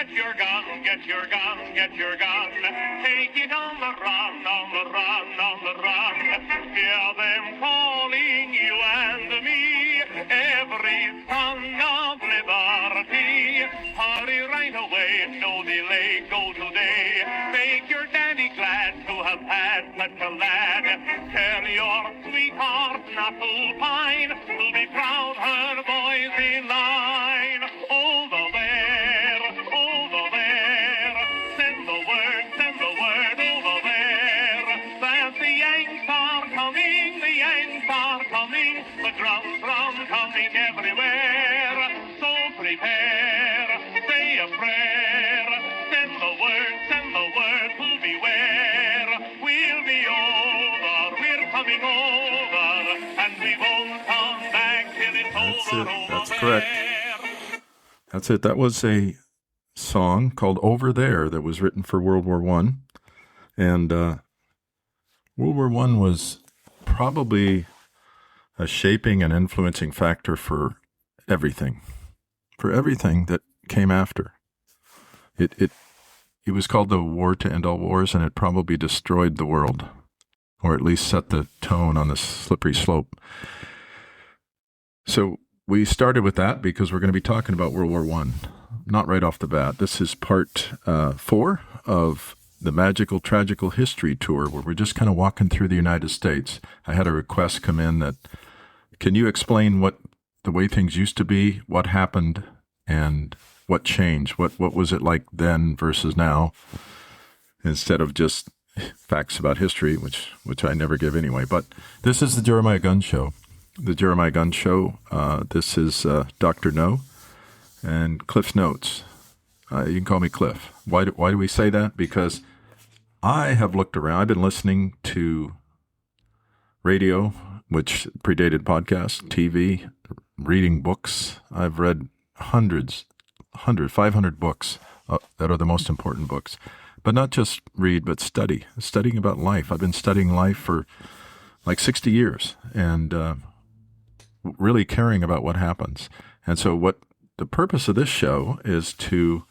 get your gun, get your gun, get your gun. Take it on the run, on the run, on the run. Hear them calling you and me, every son of liberty. Hurry right away, no delay, go today. Make your daddy glad to have had such a lad. Tell your sweetheart not to pine, to be proud her boys in line. Over there, send the word over there. That the Yanks are coming, the Yanks are coming. The drum coming everywhere. So prepare, say a prayer. Send the word to beware. We'll be over, we're coming over, and we won't come back till it's over. That's correct. That's it. That was a song called Over There that was written for World War I. And World War I was probably a shaping and influencing factor for everything that came after. It was called the War to End All Wars, and it probably destroyed the world, or at least set the tone on the slippery slope. So we started with that because we're going to be talking about World War I, not right off the bat. This is part 4 of the Magical Tragical History Tour, where we're just kind of walking through the United States. I had a request come in that, can you explain what the way things used to be, what happened, and what changed? What was it like then versus now, instead of just facts about history, which I never give anyway. But this is the Jeremiah Gunn Show. The Jeremiah Gunn Show. This is Dr. No and Cliff's Notes. You can call me Cliff. Why do we say that? Because I have looked around. I've been listening to radio, which predated podcasts, TV, reading books. I've read 500 books that are the most important books. But not just read, but studying about life. I've been studying life for like 60 years and really caring about what happens. And so what the purpose of this show is to,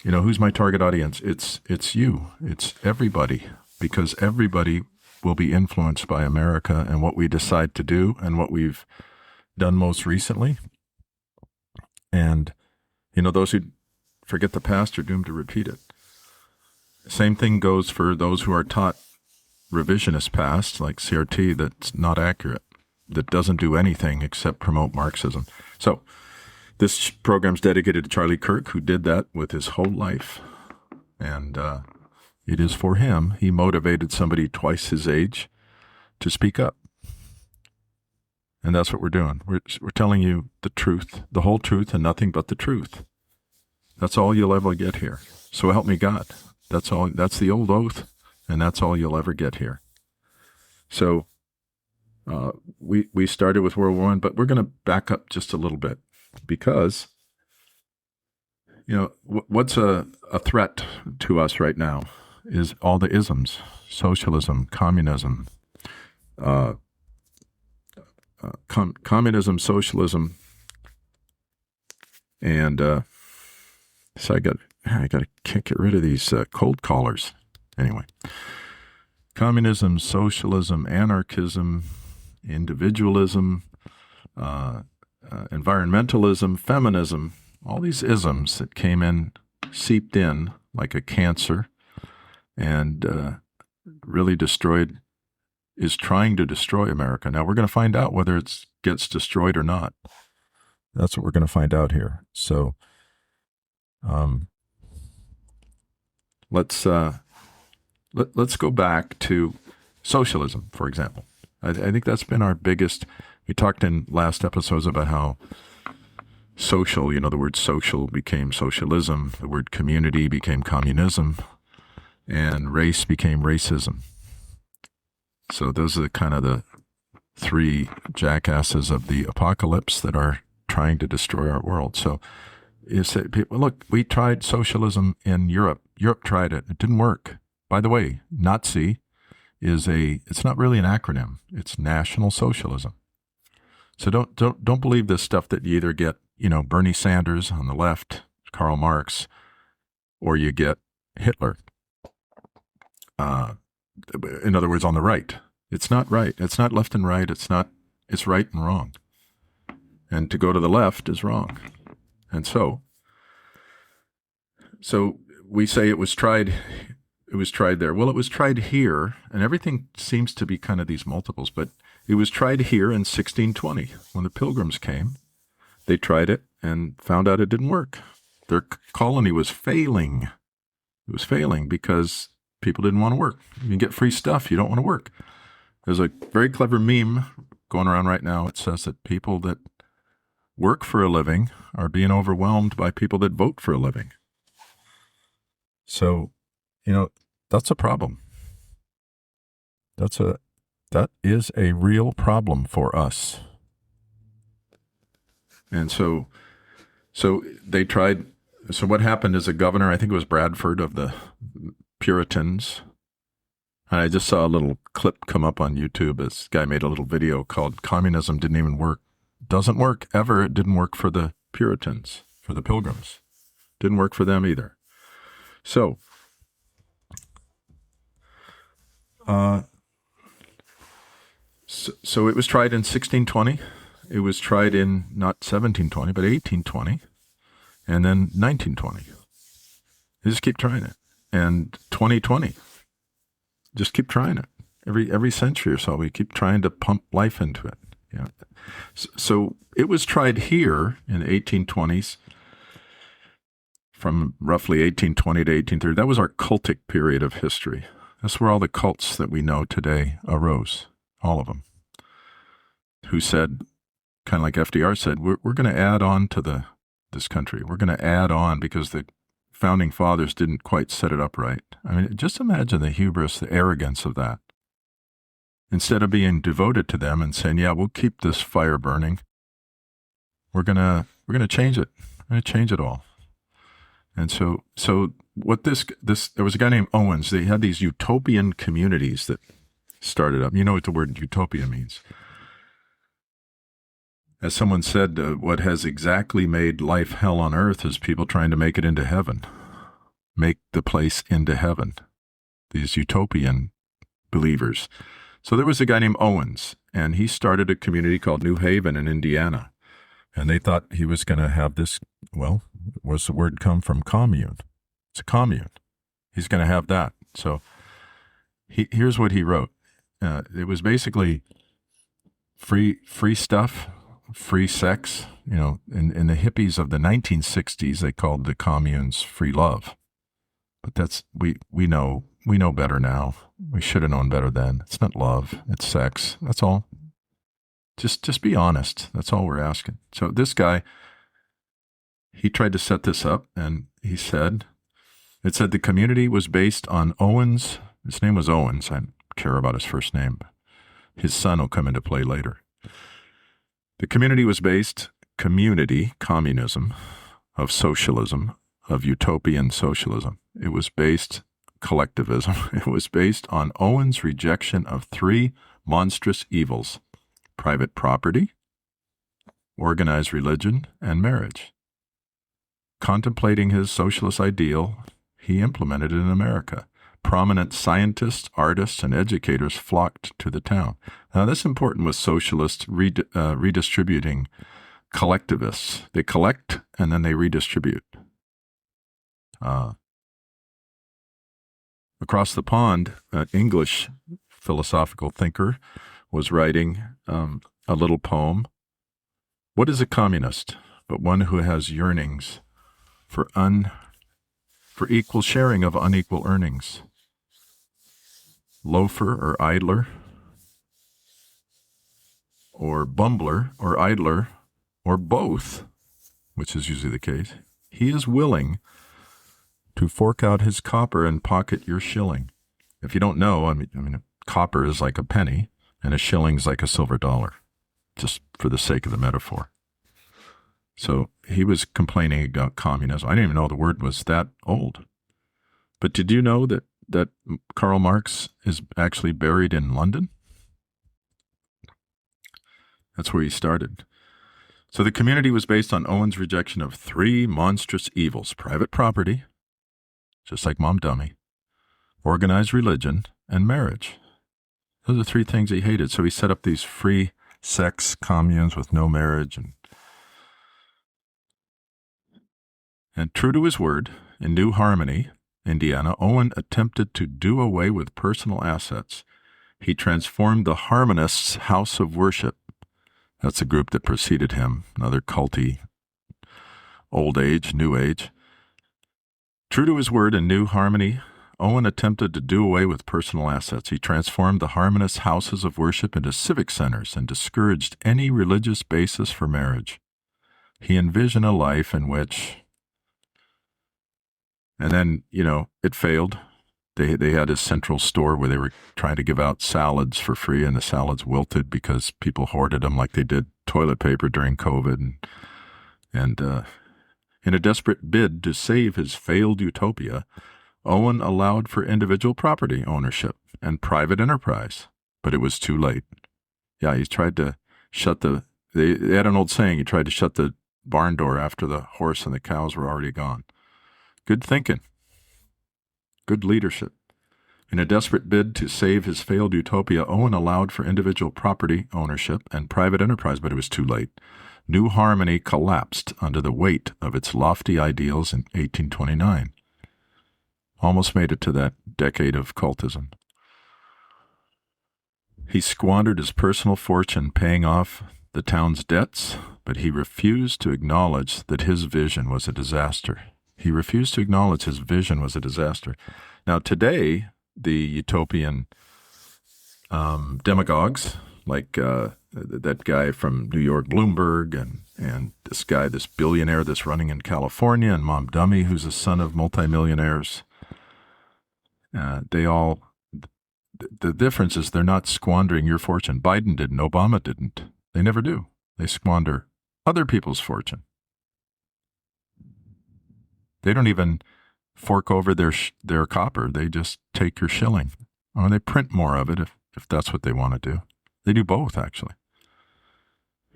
who's my target audience? It's you. It's everybody, because everybody will be influenced by America and what we decide to do and what we've done most recently. And, those who forget the past are doomed to repeat it. Same thing goes for those who are taught revisionist past, like CRT, that's not accurate, that doesn't do anything except promote Marxism. So this program's dedicated to Charlie Kirk, who did that with his whole life. And it is for him. He motivated somebody twice his age to speak up. And that's what we're doing. We're telling you the truth, the whole truth, and nothing but the truth. That's all you'll ever get here. So help me God. That's all. That's the old oath, and that's all you'll ever get here. So we started with World War I, but we're going to back up just a little bit, because what's a threat to us right now is all the isms: socialism, communism, communism, socialism, and so I got to get rid of these cold callers. Anyway, communism, socialism, anarchism, individualism, environmentalism, feminism, all these isms that came in, seeped in like a cancer, and really is trying to destroy America. Now, we're going to find out whether it gets destroyed or not. That's what we're going to find out here. So let's go back to socialism, for example. I think that's been our biggest. We talked in last episodes about how social, the word social became socialism, the word community became communism, and race became racism. So those are kind of the three jackasses of the apocalypse that are trying to destroy our world. So you say, people, look, we tried socialism in Europe. Europe tried it. It didn't work. By the way, Nazi it's not really an acronym. It's National Socialism. So don't believe this stuff that you either get, Bernie Sanders on the left, Karl Marx, or you get Hitler. In other words, on the right. It's not right. It's not left and right. It's right and wrong. And to go to the left is wrong. And so we say it was tried there. Well, it was tried here, and everything seems to be kind of these multiples, but it was tried here in 1620 when the Pilgrims came. They tried it and found out it didn't work. Their colony was failing. It was failing because people didn't want to work. You can get free stuff. You don't want to work. There's a very clever meme going around right now. It says that people that work for a living are being overwhelmed by people that vote for a living. So, that's a problem. That is a real problem for us. And so they tried. So what happened is a governor, I think it was Bradford of the Puritans. And I just saw a little clip come up on YouTube. This guy made a little video called "Communism Didn't Even Work." Doesn't work ever. It didn't work for the Puritans, for the Pilgrims. Didn't work for them either. So it was tried in 1620. It was tried in not 1720, but 1820, and then 1920. They just keep trying it. And 2020, just keep trying it. Every century or so, we keep trying to pump life into it. Yeah. So it was tried here in the 1820s, from roughly 1820 to 1830. That was our cultic period of history. That's where all the cults that we know today arose, all of them, who said, kind of like FDR said, we're going to add on to this country. We're going to add on because the founding fathers didn't quite set it up right. I mean, just imagine the hubris, the arrogance of that. Instead of being devoted to them and saying, yeah, we'll keep this fire burning, we're going to change it. We're going to change it all. And so what this there was a guy named Owens. They had these utopian communities that started up. You know what the word utopia means. As someone said, what has exactly made life hell on earth is people trying to make it into heaven. Make the place into heaven. These utopian believers. So there was a guy named Owens, and he started a community called New Haven in Indiana. And they thought he was going to have this, well, where's the word come from? Commune. It's a commune. He's going to have that. So here's what he wrote. It was basically free stuff, free sex. In the hippies of the 1960s, they called the communes free love. But that's, we know better now. We should have known better then. It's not love, it's sex. That's all. Just be honest. That's all we're asking. So this guy, he tried to set this up, and it said the community was based on Owens. His name was Owens. I don't care about his first name. His son will come into play later. The community was based, communism, of socialism, of utopian socialism. It was based, collectivism. It was based on Owens' rejection of three monstrous evils: private property, organized religion, and marriage. Contemplating his socialist ideal, he implemented it in America. Prominent scientists, artists, and educators flocked to the town. Now, that's important with socialists redistributing collectivists. They collect and then they redistribute. Across the pond, an English philosophical thinker was writing a little poem. What is a communist but one who has yearnings for equal sharing of unequal earnings? Loafer or idler, or bumbler or idler, or both, which is usually the case, he is willing to fork out his copper and pocket your shilling. If you don't know, I mean, a copper is like a penny, and a shilling's like a silver dollar, just for the sake of the metaphor. So he was complaining about communism. I didn't even know the word was that old. But did you know that Karl Marx is actually buried in London? That's where he started. So the community was based on Owen's rejection of three monstrous evils: private property, just like Mom Dummy, organized religion, and marriage. Those are three things he hated. So he set up these free sex communes with no marriage. And true to his word, in New Harmony, Indiana, Owen attempted to do away with personal assets. He transformed the Harmonists' house of worship. That's a group that preceded him, another culty, old age, new age. True to his word in New Harmony, Owen attempted to do away with personal assets. He transformed the Harmonist houses of worship into civic centers and discouraged any religious basis for marriage. He envisioned a life in which, and then, it failed. They had a central store where they were trying to give out salads for free, and the salads wilted because people hoarded them like they did toilet paper during COVID. And in a desperate bid to save his failed utopia, Owen allowed for individual property ownership and private enterprise, but it was too late. Yeah, he tried to shut they had an old saying, he tried to shut the barn door after the horse and the cows were already gone. Good thinking. Good leadership. In a desperate bid to save his failed utopia, Owen allowed for individual property ownership and private enterprise, but it was too late. New Harmony collapsed under the weight of its lofty ideals in 1829. Almost made it to that decade of cultism. He squandered his personal fortune paying off the town's debts, but he refused to acknowledge that his vision was a disaster. He refused to acknowledge his vision was a disaster. Now, today, the utopian demagogues, like that guy from New York, Bloomberg, and this guy, this billionaire that's running in California, and Mom Dummy, who's a son of multimillionaires, the difference is they're not squandering your fortune. Biden didn't. Obama didn't. They never do. They squander other people's fortune. They don't even fork over their copper. They just take your shilling. Or they print more of it if that's what they want to do. They do both, actually.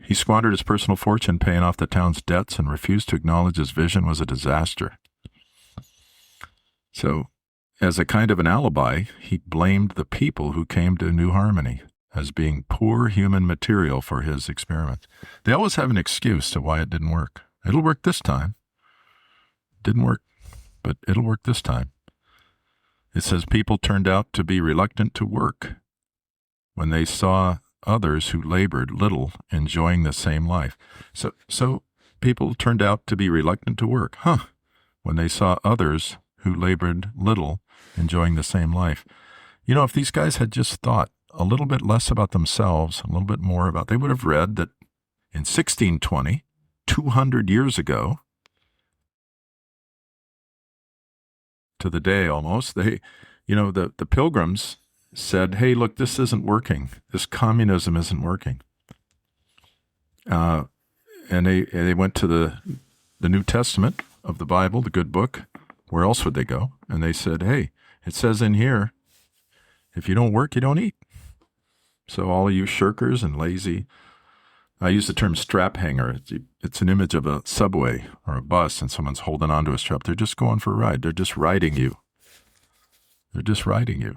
He squandered his personal fortune paying off the town's debts and refused to acknowledge his vision was a disaster. So, as a kind of an alibi, he blamed the people who came to New Harmony as being poor human material for his experiments. They always have an excuse to why it didn't work. It'll work this time. Didn't work, but it'll work this time. It says people turned out to be reluctant to work when they saw others who labored little enjoying the same life. So people turned out to be reluctant to work, when they saw others who labored little enjoying the same life. If these guys had just thought a little bit less about themselves, a little bit more about, they would have read that in 1620, 200 years ago, to the day almost, the Pilgrims said, hey, look, this isn't working. This communism isn't working. And they went to the New Testament of the Bible, the good book. Where else would they go? And they said, hey, it says in here, if you don't work, you don't eat. So all of you shirkers and lazy, I use the term strap hanger. It's an image of a subway or a bus and someone's holding onto a strap. They're just going for a ride. They're just riding you. They're just riding you.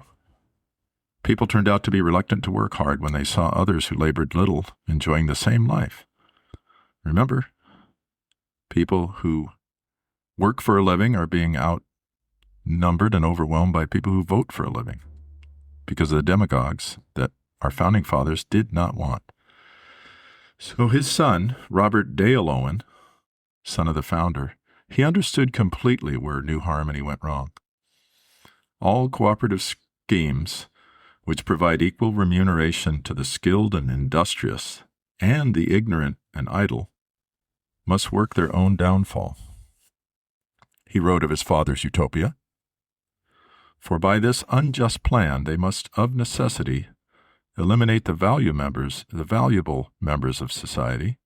People turned out to be reluctant to work hard when they saw others who labored little enjoying the same life. Remember, people who work for a living are being outnumbered and overwhelmed by people who vote for a living because of the demagogues that our founding fathers did not want. So his son, Robert Dale Owen, son of the founder, he understood completely where New Harmony went wrong. All cooperative schemes which provide equal remuneration to the skilled and industrious and the ignorant and idle must work their own downfall. He wrote of his father's utopia, for by this unjust plan they must of necessity eliminate the valuable members of society,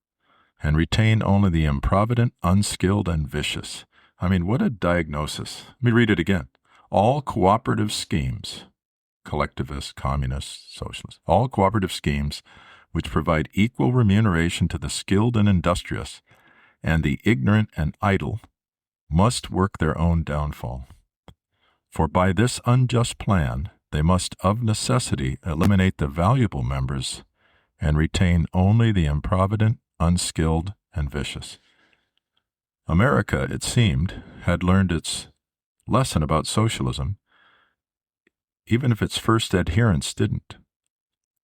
and retain only the improvident, unskilled, and vicious. I mean, what a diagnosis. Let me read it again. All cooperative schemes, collectivists, communists, socialists, all cooperative schemes which provide equal remuneration to the skilled and industrious, and the ignorant and idle, must work their own downfall. For by this unjust plan, they must of necessity eliminate the valuable members and retain only the improvident, unskilled, and vicious. America, it seemed, had learned its lesson about socialism, even if its first adherents didn't.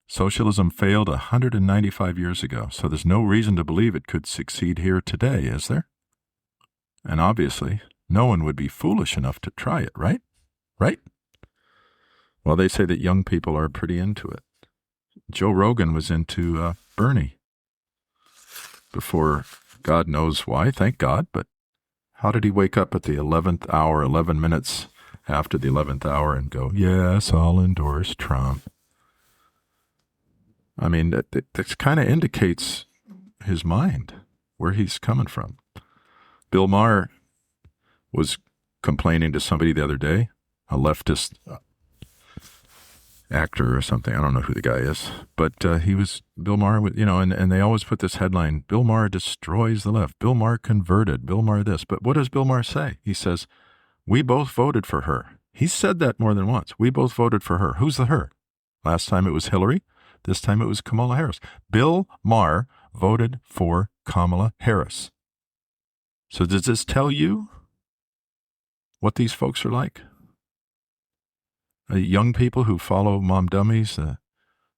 Socialism failed 195 years ago, so there's no reason to believe it could succeed here today, is there? And obviously, no one would be foolish enough to try it, right? Right? Well, they say that young people are pretty into it. Joe Rogan was into Bernie before, God knows why, thank God, but how did he wake up at the 11th hour, 11 minutes after the 11th hour and go, yes, I'll endorse Trump? I mean, that kind of indicates his mind, where he's coming from. Bill Maher was complaining to somebody the other day, a leftist actor or something. I don't know who the guy is, but Bill Maher, and they always put this headline, Bill Maher destroys the left, Bill Maher converted, Bill Maher this. But what does Bill Maher say? He says, we both voted for her. He said that more than once. We both voted for her. Who's the her? Last time it was Hillary. This time it was Kamala Harris. Bill Maher voted for Kamala Harris. So does this tell you what these folks are like? Young people who follow mom dummies, the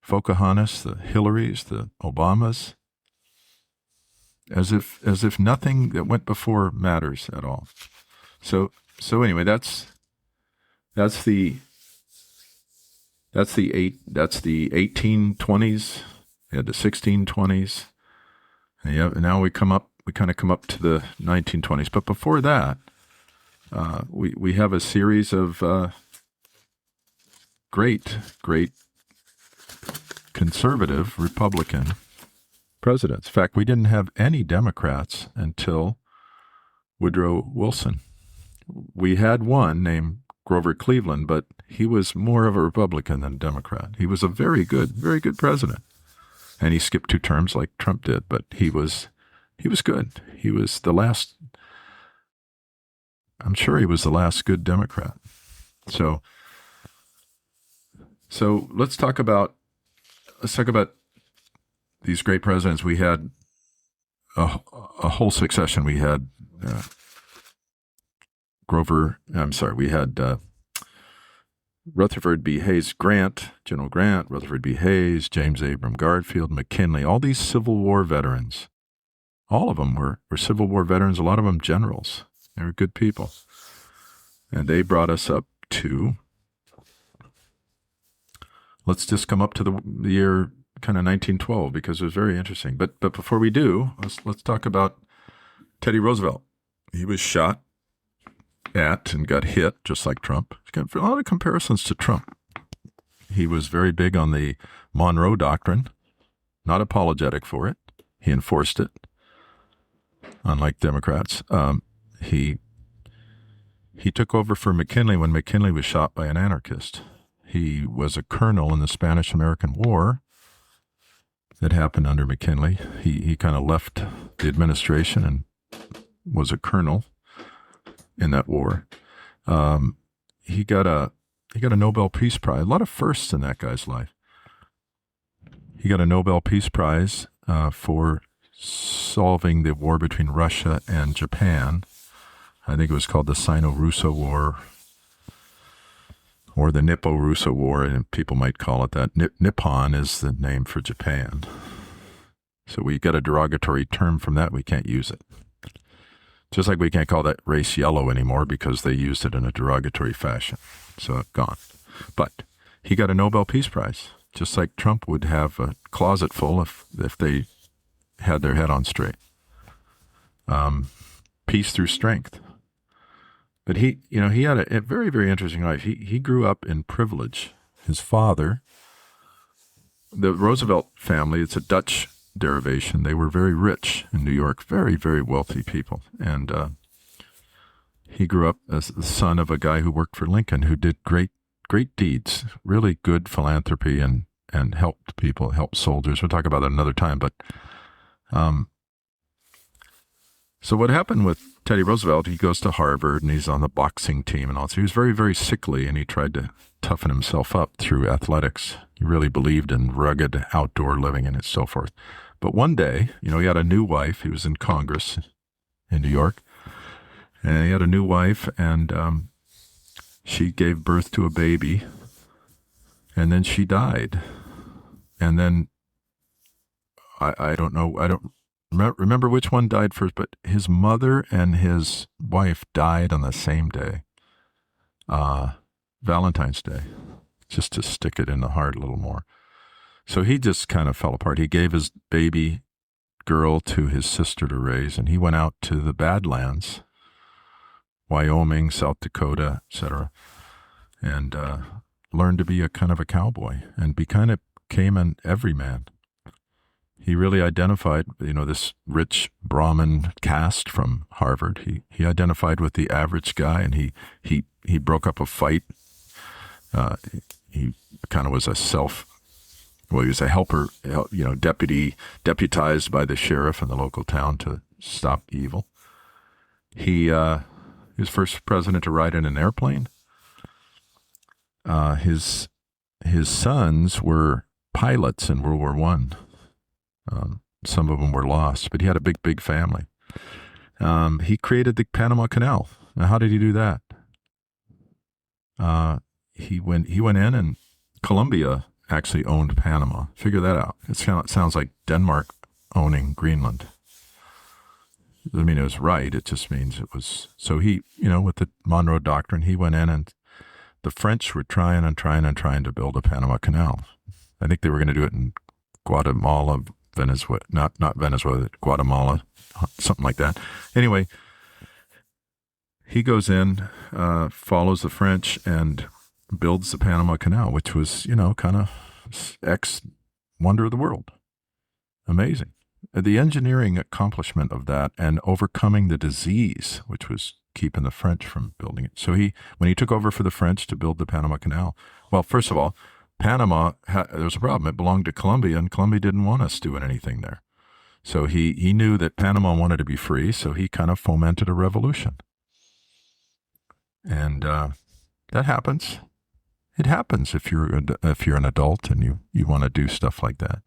Pocahontas, the Hillarys, the Obamas, as if nothing that went before matters at all. So anyway, that's the 1820s, you had the 1620s, and now we kind of come up to the 1920s. But before that, we have a series of great conservative Republican presidents. In fact, we didn't have any Democrats until Woodrow Wilson. We had one named Grover Cleveland, but he was more of a Republican than a Democrat. He was a very good president. And he skipped 2 terms like Trump did, but he was good. He was the last, I'm sure he was the last good Democrat. So let's talk about these great presidents. We had a whole succession. We had we had Rutherford B. Hayes Grant, General Grant, Rutherford B. Hayes, James Abram Garfield, McKinley, all these Civil War veterans. All of them were Civil War veterans, a lot of them generals. They were good people. And they brought us up to, let's just come up to the year kind of 1912, because it was very interesting. But before we do, let's talk about Teddy Roosevelt. He was shot at and got hit, just like Trump. He's got a lot of comparisons to Trump. He was very big on the Monroe Doctrine, not apologetic for it. He enforced it, unlike Democrats. He took over for McKinley when McKinley was shot by an anarchist. He was a colonel in the Spanish-American War that happened under McKinley. He kind of left the administration and was a colonel in that war. He got a Nobel Peace Prize. A lot of firsts in that guy's life. He got a Nobel Peace Prize for solving the war between Russia and Japan. I think it was called the Sino-Russo War, or the Nippo-Russo War, and people might call it that. Nippon is the name for Japan. So we got a derogatory term from that. We can't use it. Just like we can't call that race yellow anymore because they used it in a derogatory fashion. So gone. But he got a Nobel Peace Prize, just like Trump would have a closet full if they had their head on straight. Peace through strength. But he had a very, very interesting life. He grew up in privilege. His father, the Roosevelt family, it's a Dutch derivation. They were very rich in New York, very, very wealthy people. And he grew up as the son of a guy who worked for Lincoln, who did great deeds, really good philanthropy and helped people, helped soldiers. We'll talk about that another time. But so what happened with Teddy Roosevelt, he goes to Harvard and he's on the boxing team and all. So he was very, very sickly, and he tried to toughen himself up through athletics. He really believed in rugged outdoor living and so forth. But one day, he had a new wife. He was in Congress in New York, and he had a new wife, and she gave birth to a baby, and then she died. And then I don't know, I don't remember which one died first, but his mother and his wife died on the same day, Valentine's Day, just to stick it in the heart a little more. So he just kind of fell apart. He gave his baby girl to his sister to raise, and he went out to the Badlands, Wyoming, South Dakota, etc., and learned to be a kind of a cowboy and became an everyman. He really identified, this rich Brahmin caste from Harvard. He identified with the average guy, and he broke up a fight. He kind of was he was a helper, deputized by the sheriff in the local town to stop evil. He was first president to ride in an airplane. His sons were pilots in World War I. Some of them were lost, but he had a big, big family. He created the Panama Canal. Now, how did he do that? He went in, and Colombia actually owned Panama. Figure that out. It sounds like Denmark owning Greenland. I mean, it was right. It just means it was. So he, with the Monroe Doctrine, he went in, and the French were trying to build a Panama Canal. I think they were going to do it in Guatemala, Venezuela, not Venezuela, Guatemala, something like that. Anyway, he goes in, follows the French, and builds the Panama Canal, which was, kind of wonder of the world. Amazing. The engineering accomplishment of that and overcoming the disease, which was keeping the French from building it. So when he took over for the French to build the Panama Canal, well, first of all, Panama, there was a problem. It belonged to Colombia, and Colombia didn't want us doing anything there. So he knew that Panama wanted to be free, so he kind of fomented a revolution. And that happens. It happens if you're an adult and you want to do stuff like that.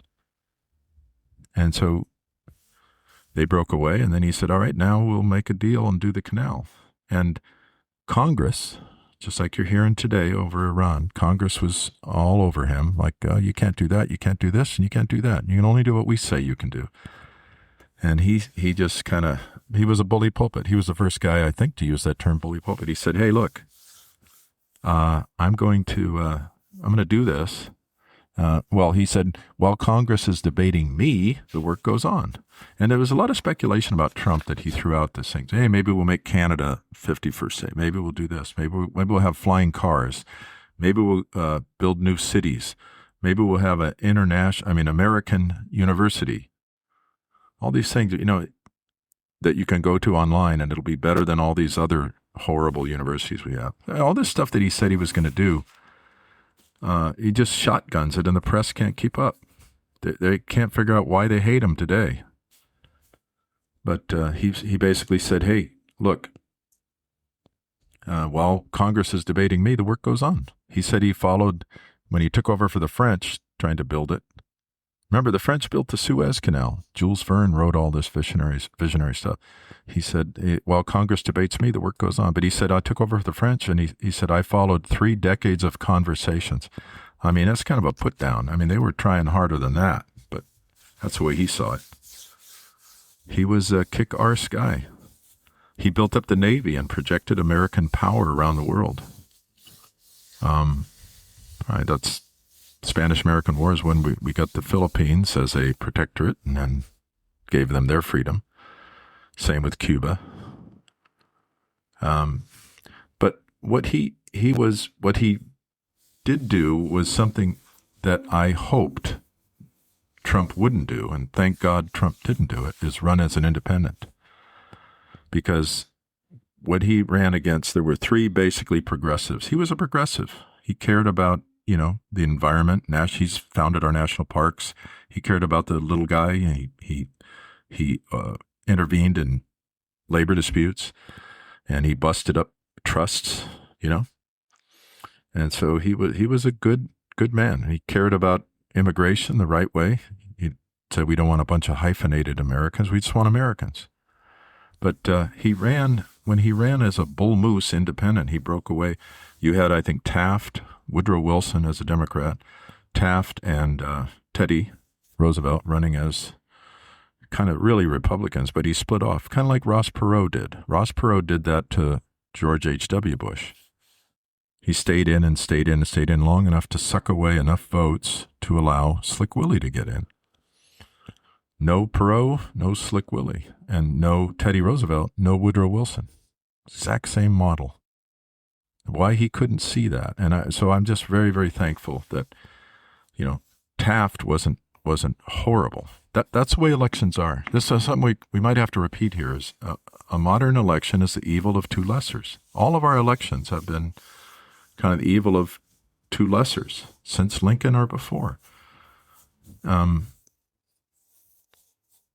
And so they broke away, and then he said, all right, now we'll make a deal and do the canal. And Congress, just like you're hearing today over Iran, Congress was all over him, like, you can't do that, you can't do this, and you can't do that. You can only do what we say you can do. And he just he was a bully pulpit. He was the first guy, I think, to use that term, bully pulpit. He said, hey, look, I'm going to do this. He said, while Congress is debating me, the work goes on. And there was a lot of speculation about Trump that he threw out this thing. Hey, maybe we'll make Canada 51st state. Maybe we'll do this. Maybe we'll have flying cars. Maybe we'll build new cities. Maybe we'll have an American university. All these things, that you can go to online, and it'll be better than all these other horrible universities we have. All this stuff that he said he was going to do, he just shotguns it, and the press can't keep up. They can't figure out why they hate him today. But he basically said, hey, look, while Congress is debating me, the work goes on. He said he followed, when he took over for the French, trying to build it. Remember, the French built the Suez Canal. Jules Verne wrote all this visionary stuff. He said, while Congress debates me, the work goes on. But he said, I took over for the French, and he said, I followed 3 decades of conversations. I mean, that's kind of a put down. I mean, they were trying harder than that, but that's the way he saw it. He was a kick-arse guy. He built up the Navy and projected American power around the world. That's Spanish-American War is when we got the Philippines as a protectorate and then gave them their freedom. Same with Cuba. But what he did do was something that I hoped Trump wouldn't do, and thank God Trump didn't do it, is run as an independent. Because what he ran against, there were 3 basically progressives. He was a progressive. He cared about, the environment. He's founded our national parks. He cared about the little guy. He intervened in labor disputes, and he busted up trusts, And so he was a good man. He cared about immigration the right way. He said, we don't want a bunch of hyphenated Americans. We just want Americans. But when he ran as a bull moose independent, he broke away. You had, I think, Taft, Woodrow Wilson as a Democrat, Taft and Teddy Roosevelt running as kind of really Republicans, but he split off, kind of like Ross Perot did. Ross Perot did that to George H.W. Bush. He stayed in and stayed in and stayed in long enough to suck away enough votes to allow Slick Willie to get in. No Perot, no Slick Willie, and no Teddy Roosevelt, no Woodrow Wilson. Exact same model. Why he couldn't see that. And so I'm just very, very thankful that, Taft wasn't horrible. That's the way elections are. This is something we might have to repeat here is a modern election is the evil of two lessers. All of our elections have been kind of the evil of two lessers since Lincoln or before.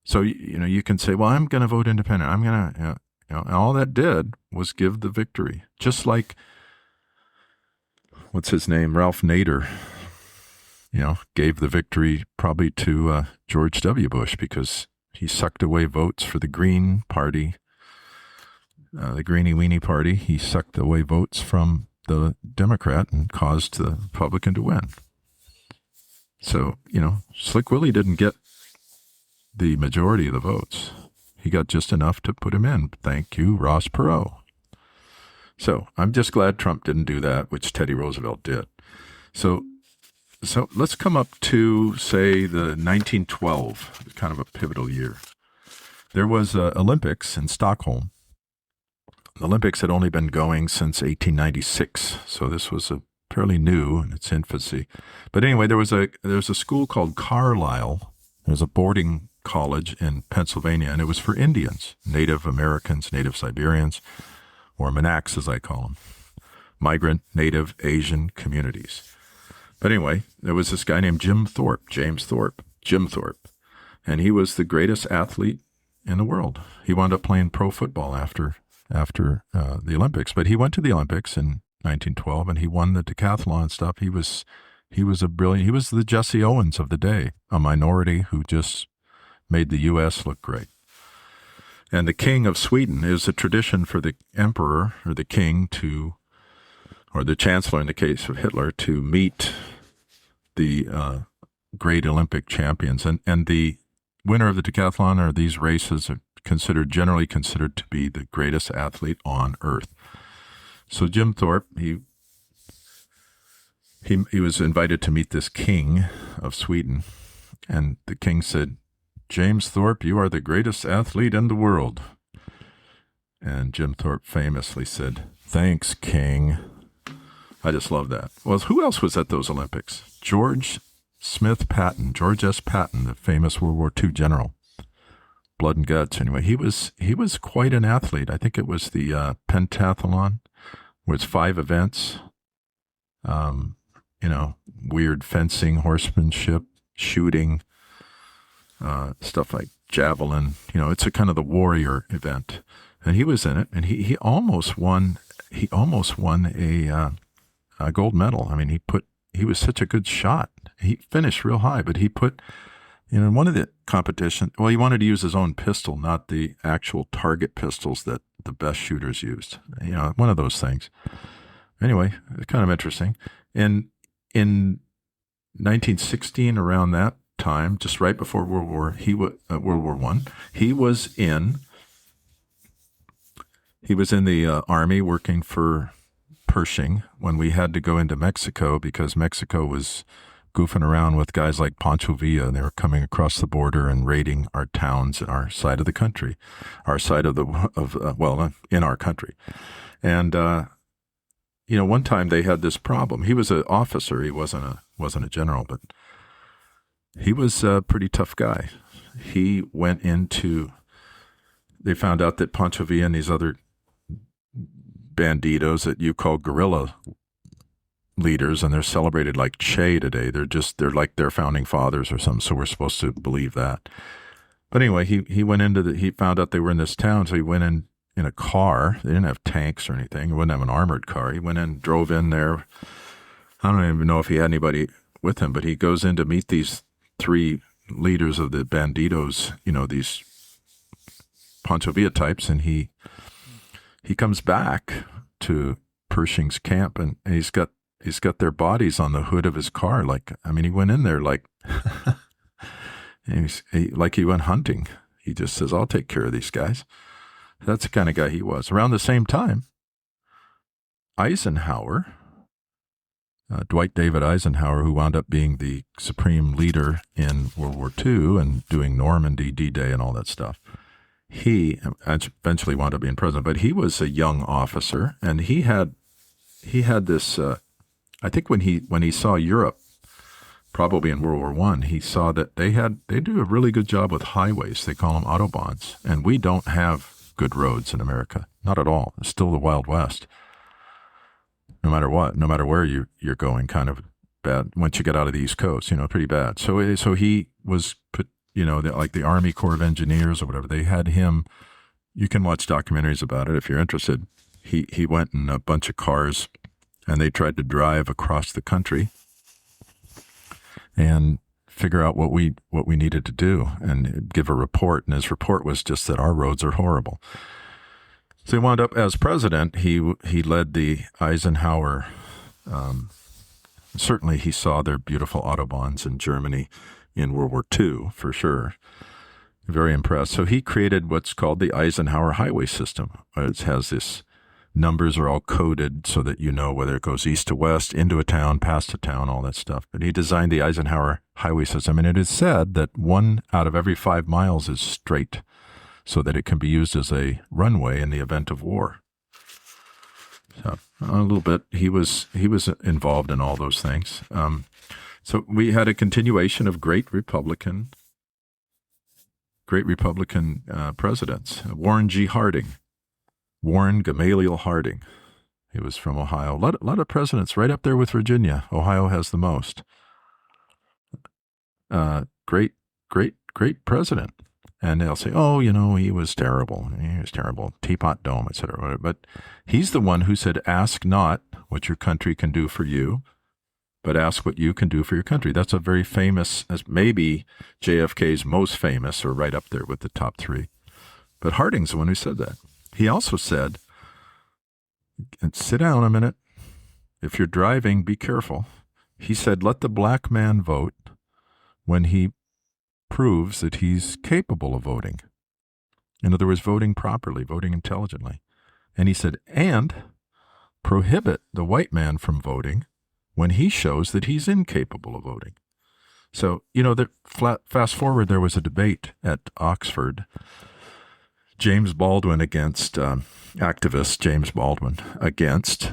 So, you can say, well, I'm going to vote independent. I'm going to, and all that did was give the victory. Just like, what's his name? Ralph Nader, gave the victory probably to George W. Bush because he sucked away votes for the Green Party, the Greenie Weenie Party. He sucked away votes from the Democrat and caused the Republican to win. So, Slick Willie didn't get the majority of the votes. He got just enough to put him in. Thank you, Ross Perot. So I'm just glad Trump didn't do that, which Teddy Roosevelt did. So let's come up to, say, the 1912, kind of a pivotal year. There was Olympics in Stockholm. The Olympics had only been going since 1896, so this was fairly new in its infancy. But anyway, there was a school called Carlisle. There was a boarding college in Pennsylvania, and it was for Indians, Native Americans, Native Siberians, or Manaks as I call them, migrant, Native, Asian communities. But anyway, there was this guy named Jim Thorpe, and he was the greatest athlete in the world. He wound up playing pro football after the Olympics, but he went to the Olympics in 1912 and he won the decathlon stuff. He was the Jesse Owens of the day, a minority who just made the U.S. look great. And the king of Sweden, is a tradition for the emperor or the king or the chancellor in the case of Hitler, to meet the great Olympic champions. And the winner of the decathlon or these races are generally considered to be the greatest athlete on earth. So Jim Thorpe, he was invited to meet this king of Sweden, and the king said, "James Thorpe, you are the greatest athlete in the world." And Jim Thorpe famously said, "Thanks, king." I just love that. Well, who else was at those Olympics? George S. Patton, the famous World War II general. Blood and guts. Anyway, he was quite an athlete. I think it was the pentathlon, where it's 5 events. Weird fencing, horsemanship, shooting, stuff like javelin. It's a kind of the warrior event, and he was in it, and he almost won. He almost won a gold medal. I mean, he was such a good shot. He finished real high, but he put. In one of the competition, well, he wanted to use his own pistol, not the actual target pistols that the best shooters used. One of those things. Anyway, it's kind of interesting. In 1916, around that time, just right before World War I, he was in the army working for Pershing when we had to go into Mexico because Mexico was goofing around with guys like Pancho Villa, and they were coming across the border and raiding our towns in our side of the country, in our country. And, one time they had this problem. He was an officer. He wasn't a general, but he was a pretty tough guy. They found out that Pancho Villa and these other banditos that you call guerrilla leaders, and they're celebrated like Che today. They're like their founding fathers or something, so we're supposed to believe that. But anyway, he went he found out they were in this town, so he went in a car. They didn't have tanks or anything. He wouldn't have an armored car. He went in, drove in there. I don't even know if he had anybody with him, but he goes in to meet these three leaders of the banditos, these Pancho Villa types, and he comes back to Pershing's camp, and he's got their bodies on the hood of his car. He went in there like he went hunting. He just says, "I'll take care of these guys." That's the kind of guy he was. Around the same time, Eisenhower, Dwight David Eisenhower, who wound up being the supreme leader in World War II and doing Normandy, D-Day, and all that stuff, he eventually wound up being president. But he was a young officer, and he had this. I think when he saw Europe, probably in World War I, he saw that they do a really good job with highways. They call them autobahns, and we don't have good roads in America. Not at all. It's still the Wild West. No matter what, no matter where you're going, kind of bad. Once you get out of the East Coast, pretty bad. So he was put, like the Army Corps of Engineers or whatever. They had him. You can watch documentaries about it if you're interested. He went in a bunch of cars, and they tried to drive across the country and figure out what we needed to do and give a report. And his report was just that our roads are horrible. So he wound up as president. He led the Eisenhower. Certainly, he saw their beautiful autobahns in Germany in World War II for sure. Very impressed. So he created what's called the Eisenhower highway system. It has this. Numbers are all coded so that you know whether it goes east to west, into a town, past a town, all that stuff. But he designed the Eisenhower highway system, and it is said that 1 out of every 5 miles is straight so that it can be used as a runway in the event of war. So a little bit, he was involved in all those things. So we had a continuation of great Republican presidents. Warren G. Harding. Warren Gamaliel Harding. He was from Ohio. A lot of presidents right up there with Virginia. Ohio has the most. Great president. And they'll say, oh, he was terrible. He was terrible. Teapot Dome, etc. But he's the one who said, ask not what your country can do for you, but ask what you can do for your country. That's a very famous, as maybe JFK's most famous, or right up there with the top 3. But Harding's the one who said that. He also said, and sit down a minute. If you're driving, be careful. He said, let the black man vote when he proves that he's capable of voting. In other words, voting properly, voting intelligently. And he said, and prohibit the white man from voting when he shows that he's incapable of voting. So, fast forward, there was a debate at Oxford. James Baldwin against activist James Baldwin against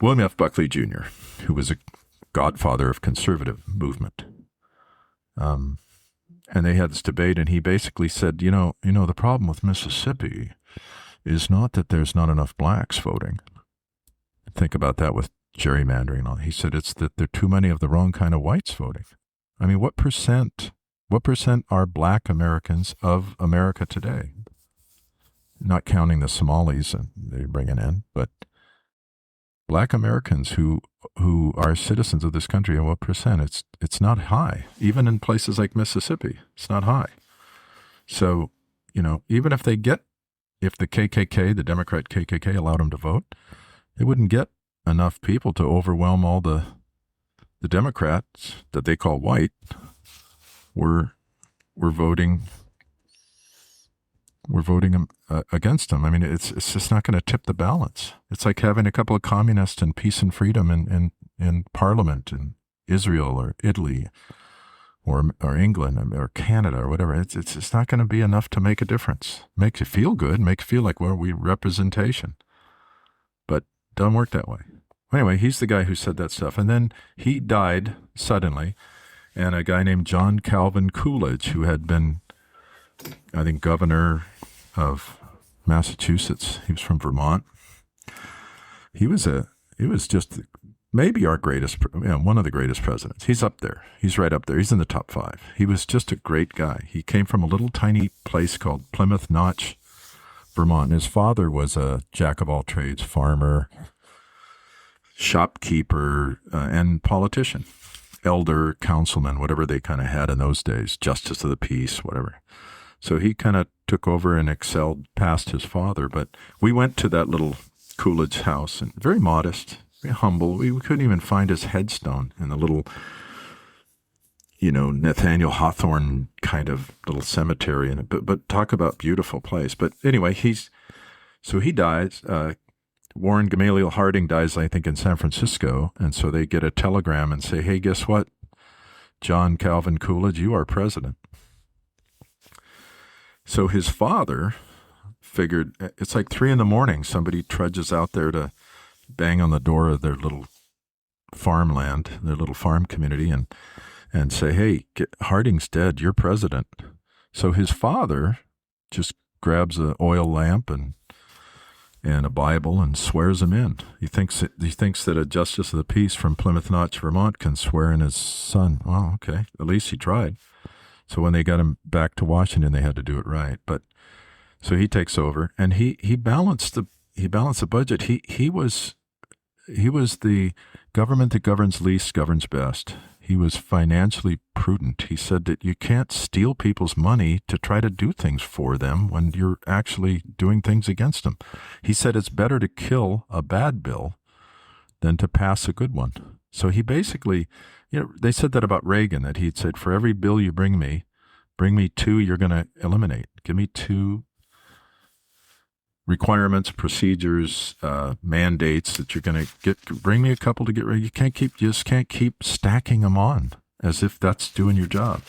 William F. Buckley Jr., who was a godfather of conservative movement. And they had this debate, and he basically said, the problem with Mississippi is not that there's not enough blacks voting. Think about that with gerrymandering and all. He said it's that there are too many of the wrong kind of whites voting. I mean, what percent are black Americans of America today? Not counting the Somalis they're bringing in, but black Americans who are citizens of this country, and what percent? It's not high. Even in places like Mississippi, it's not high. So, even if the KKK, the Democrat KKK, allowed them to vote, they wouldn't get enough people to overwhelm all the Democrats that they call white. We're voting against them. I mean, it's just not going to tip the balance. It's like having a couple of communists and peace and freedom in Parliament in Israel or Italy or England or Canada or whatever. It's not going to be enough to make a difference. Makes you feel good, makes you feel like, well, we representation, but doesn't work that way. Anyway, he's the guy who said that stuff, and then he died suddenly. And a guy named John Calvin Coolidge, who had been, I think, governor of Massachusetts. He was from Vermont. He was just maybe our greatest, one of the greatest presidents. He's up there. He's right up there. He's in the top 5. He was just a great guy. He came from a little tiny place called Plymouth Notch, Vermont. His father was a jack of all trades, farmer, shopkeeper, and politician, elder, councilman, whatever they kind of had in those days, justice of the peace, whatever. So he kind of took over and excelled past his father. But we went to that little Coolidge house, and very modest, very humble. We couldn't even find his headstone in the little, Nathaniel Hawthorne kind of little cemetery. But talk about beautiful place. But anyway, he dies. Warren Gamaliel Harding dies, I think, in San Francisco. And so they get a telegram and say, hey, guess what? John Calvin Coolidge, you are president. So his father figured, it's like 3 a.m. Somebody trudges out there to bang on the door of their little farmland, their little farm community, and say, hey, Harding's dead, you're president. So his father just grabs an oil lamp and a Bible and swears him in. He thinks that a justice of the peace from Plymouth Notch, Vermont can swear in his son. Well, okay, at least he tried. So when they got him back to Washington, they had to do it right. But so he takes over, and he balanced the budget. He was the government that governs least governs best. He was financially prudent. He said that you can't steal people's money to try to do things for them when you're actually doing things against them. He said it's better to kill a bad bill than to pass a good one. So he basically, they said that about Reagan, that he'd said, for every bill you bring me 2 you're going to eliminate. Give me 2 requirements, procedures, mandates that you're going to bring me a couple to get ready. You just can't keep stacking them on as if that's doing your job.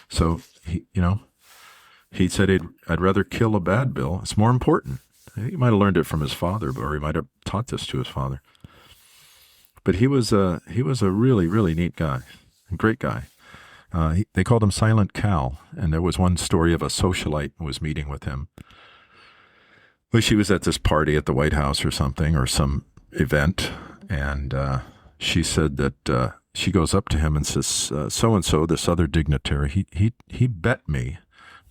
So he said, I'd rather kill a bad bill. It's more important. He might have learned it from his father, or he might have taught this to his father. But he was a really, really neat guy, a great guy. They called him Silent Cal, and there was one story of a socialite who was meeting with him. Well, she was at this party at the White House or something, or some event, and she said that she goes up to him and says, so-and-so, this other dignitary, he bet me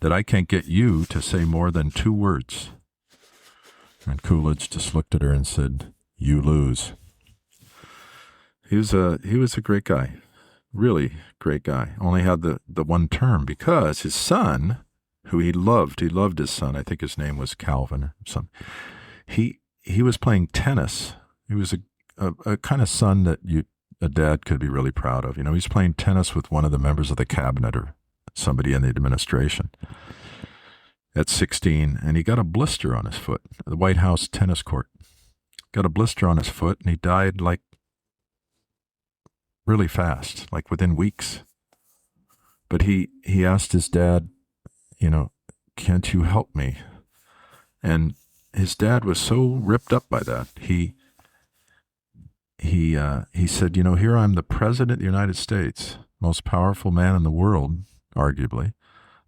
that I can't get you to say more than 2 words. And Coolidge just looked at her and said, you lose. He was a great guy, really great guy. Only had the one term because his son, who he loved his son. I think his name was Calvin or something. He was playing tennis. He was a kind of son that a dad could be really proud of. He's playing tennis with one of the members of the cabinet or somebody in the administration at 16, and he got a blister on his foot. The White House tennis court. Got a blister on his foot, and he died like really fast, like within weeks. But he asked his dad, can't you help me? And his dad was so ripped up by that. He said, here I'm the president of the United States, most powerful man in the world, arguably,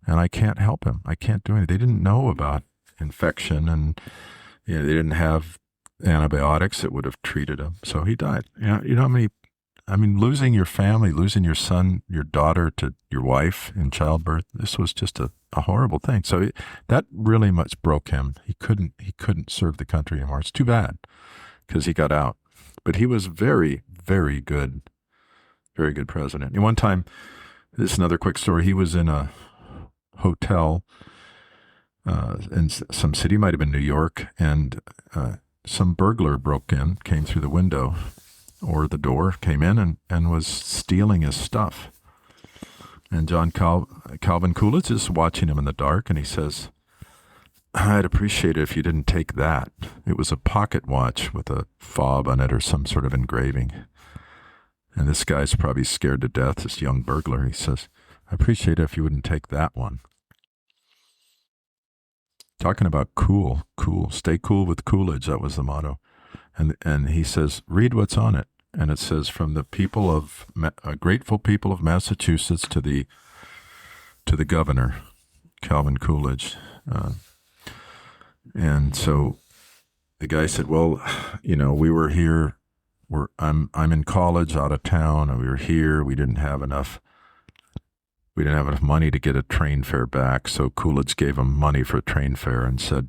and I can't help him. I can't do anything. They didn't know about infection, and they didn't have antibiotics that would have treated him. So he died. Losing your family, losing your son, your daughter to your wife in childbirth, this was just a horrible thing. So that really much broke him. He couldn't serve the country anymore. It's too bad because he got out. But he was very, very good president. And one time, this is another quick story. He was in a hotel in some city, might have been New York, and some burglar came through the window or the door, came in and was stealing his stuff. And John Calvin Coolidge is watching him in the dark, and he says, I'd appreciate it if you didn't take that. It was a pocket watch with a fob on it or some sort of engraving. And this guy's probably scared to death, this young burglar. He says, I appreciate it if you wouldn't take that one. Talking about cool. Stay cool with Coolidge, that was the motto. And he says, read what's on it. And it says, from the grateful people of Massachusetts to the governor, Calvin Coolidge. And so the guy said, well, we were here, I'm in college out of town, and we were here. We didn't have enough money to get a train fare back, so Coolidge gave him money for a train fare and said,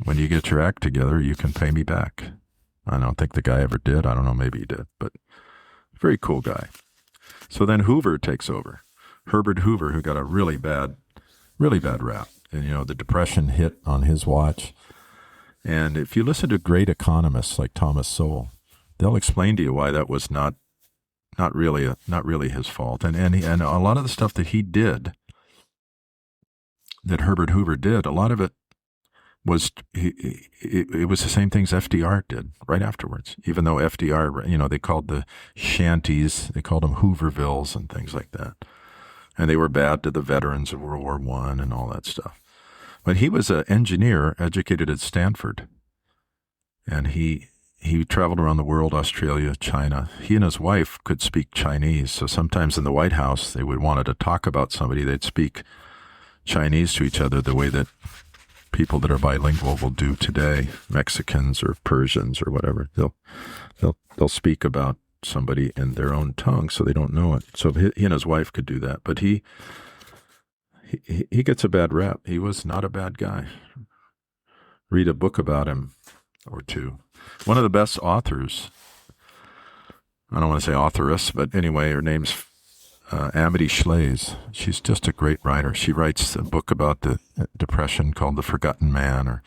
when you get your act together, you can pay me back. I don't think the guy ever did. I don't know, maybe he did, but very cool guy. So then Hoover takes over. Herbert Hoover, who got a really bad rap. And, the Depression hit on his watch. And if you listen to great economists like Thomas Sowell, they'll explain to you why that was not really his fault. And a lot of the stuff that he did, that Herbert Hoover did, a lot of it was it was the same things FDR did right afterwards. Even though FDR, they called the shanties, they called them Hoovervilles and things like that, and they were bad to the veterans of World War I and all that stuff. But he was an engineer, educated at Stanford, and he traveled around the world, Australia, China. He and his wife could speak Chinese, so sometimes in the White House they would wanted to talk about somebody, they'd speak Chinese to each other the way that people that are bilingual will do today, Mexicans or Persians or whatever. They'll speak about somebody in their own tongue so they don't know it. So he and his wife could do that, but he gets a bad rap. He was not a bad guy. Read a book about him or two. One of the best authors, I don't want to say authoress, but anyway, her name's Amity Shlaes. She's just a great writer. She writes a book about the Depression called The Forgotten Man, or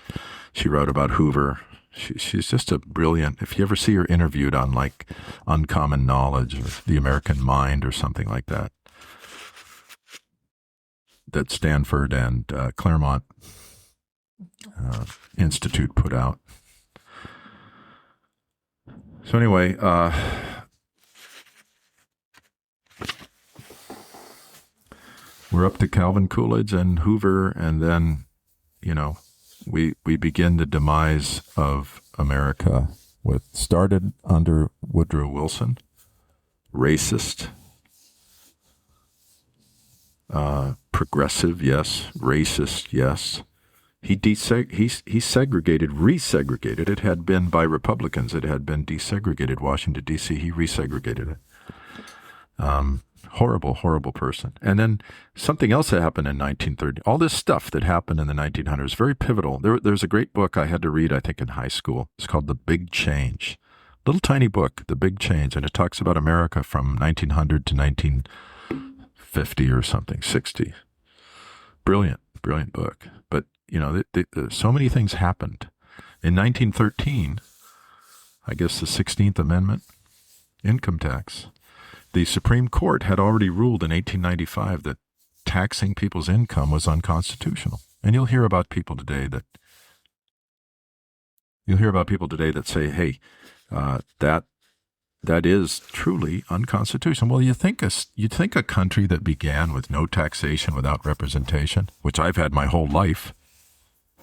she wrote about Hoover. She's just a brilliant, if you ever see her interviewed on like Uncommon Knowledge or The American Mind or something like that Stanford and Claremont Institute put out. So anyway, we're up to Calvin Coolidge and Hoover, and then, we begin the demise of America. Started under Woodrow Wilson, racist, progressive, yes, racist, yes. He resegregated. It had been by Republicans. It had been desegregated. Washington, D.C., he resegregated it. Horrible person. And then something else that happened in 1930. All this stuff that happened in the 1900s, very pivotal. There's a great book I had to read, I think, in high school. It's called The Big Change. Little tiny book, The Big Change. And it talks about America from 1900 to 1950 or something, 60. Brilliant book. But, so many things happened. In 1913, I guess the 16th Amendment, income tax. The Supreme Court had already ruled in 1895 that taxing people's income was unconstitutional. And you'll hear about people today that say, hey, that is truly unconstitutional. Well, you'd think a country that began with no taxation without representation, which I've had my whole life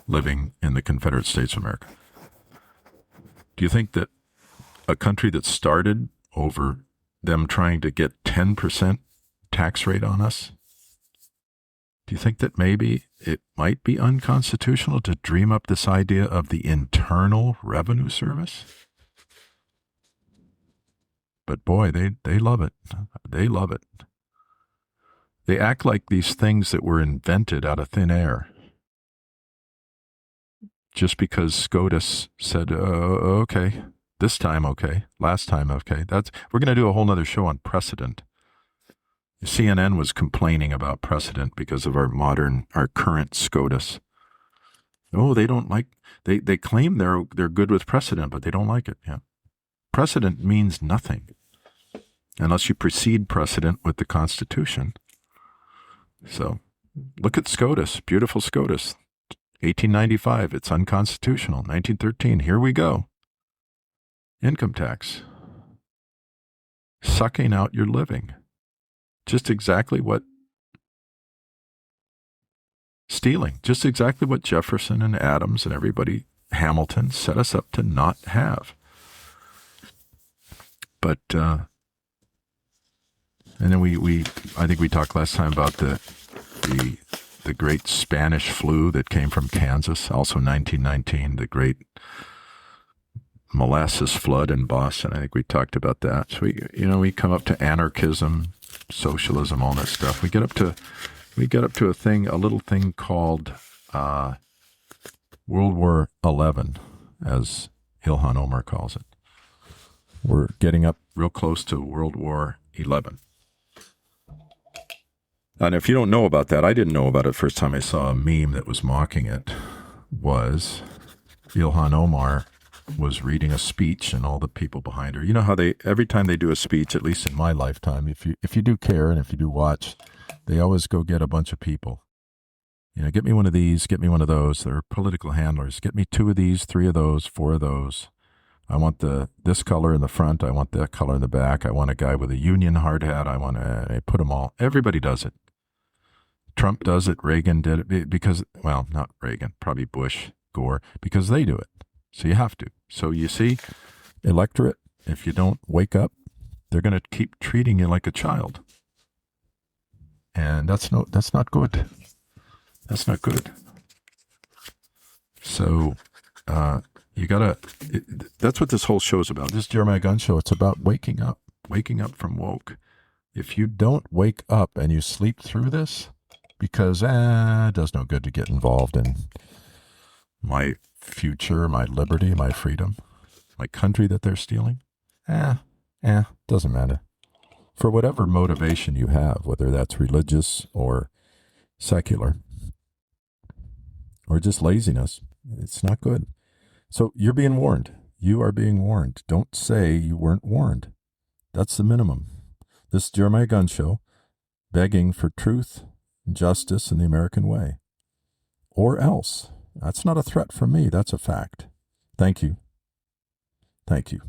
living in the Confederate States of America. Do you think that a country that started over them trying to get 10% tax rate on us, do you think that maybe it might be unconstitutional to dream up this idea of the Internal Revenue Service? But boy, they love it. They love it. They act like these things that were invented out of thin air. Just because SCOTUS said, okay, this time okay, last time okay. We're going to do a whole nother show on precedent. CNN was complaining about precedent because of our current SCOTUS. Oh, they don't like, they claim they're good with precedent, but they don't like it. Yeah. Precedent means nothing unless you precede precedent with the Constitution. So look at SCOTUS, beautiful SCOTUS. 1895, it's unconstitutional. 1913, here we go. Income tax. Sucking out your living. Just exactly what stealing. Just exactly what Jefferson and Adams and everybody, Hamilton, set us up to not have. But, and then I think we talked last time about the great Spanish flu that came from Kansas, also 1919, the great molasses flood in Boston. I think we talked about that. So we come up to anarchism, socialism, all that stuff. We get up to a little thing called World War XI, as Ilhan Omar calls it. We're getting up real close to World War XI. And if you don't know about that, I didn't know about it. First time I saw a meme that was mocking it was Ilhan Omar was reading a speech and all the people behind her. You know how every time they do a speech, at least in my lifetime, if you do care and if you do watch, they always go get a bunch of people. Get me one of these, get me one of those. They're political handlers. Get me 2 of these, 3 of those, 4 of those. I want this color in the front. I want that color in the back. I want a guy with a Union hard hat. I want to put them all. Everybody does it. Trump does it. Reagan did it because, well, not Reagan, probably Bush, Gore, because they do it. So you have to. So you see, electorate, if you don't wake up, they're going to keep treating you like a child. And that's not good. That's not good. So that's what this whole show is about. This Jeremiah Gunn show, it's about waking up from woke. If you don't wake up and you sleep through this, because it does no good to get involved in my future, my liberty, my freedom, my country that they're stealing. Doesn't matter. For whatever motivation you have, whether that's religious or secular or just laziness, it's not good. So you're being warned. You are being warned. Don't say you weren't warned. That's the minimum. This is Jeremiah Gunn Show, begging for truth, justice, in the American way. Or else. That's not a threat from me. That's a fact. Thank you. Thank you.